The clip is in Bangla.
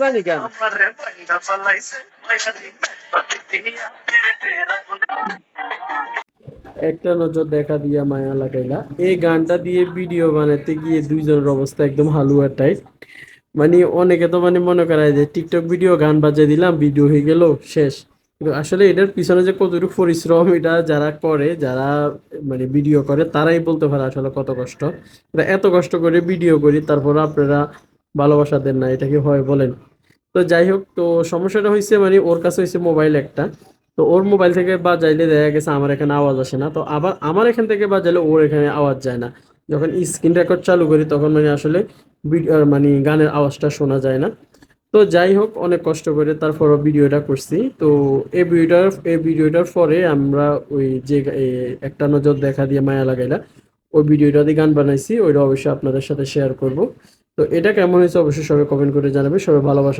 জানি কেন একটা নজর দেখা দিয়া মায়া লাগাইলা, এই গানটা দিয়ে ভিডিও বানাতে গিয়ে দুইজনের অবস্থা একদম হালুয়া টাইপ। মানে অনেকে তো মানে মনে করায় যে টিকটক ভিডিও গান বাজিয়ে দিলাম ভিডিও হয়ে গেল শেষ, কিন্তু আসলে এটার পিছনে যে কতটুকু পরিশ্রম এটা যারা করে, যারা মানে ভিডিও করে তারাই বলতে পারে আসলে কত কষ্ট। এটা এত কষ্ট করে ভিডিও করি তারপর আপনারা ভালোবাসা দেন না, এটা কি হয় বলেন? তো যাই হোক, তো সমস্যাটা হয়েছে মানে ওর কাছে হয়েছে মোবাইল একটা, তো ওর মোবাইল থেকে বাজাইলে দেখা গেছে আমার এখানে আওয়াজ আসে না, তো আবার আমার এখান থেকে বাজাইলে ওর এখানে আওয়াজ যায় না। যখন স্ক্রিন রেকর্ড চালু করি তখন মানে আসলে মানে গানের আওয়াজটা শোনা যায় না। তো যাই হোক, অনেক কষ্ট করে তারপরও ভিডিওটা করছি। তো এই ভিডিওটার পরে আমরা ওই যে একটা নজর দেখা দিয়ে মায়া লাগাইলা, ওই ভিডিওটা দিয়ে গান বানাইছি, ওইটা অবশ্যই আপনাদের সাথে শেয়ার করব। তো এটা কেমন হয়েছে অবশ্যই সবাই কমেন্ট করে জানাবে, সবাই ভালোবাসা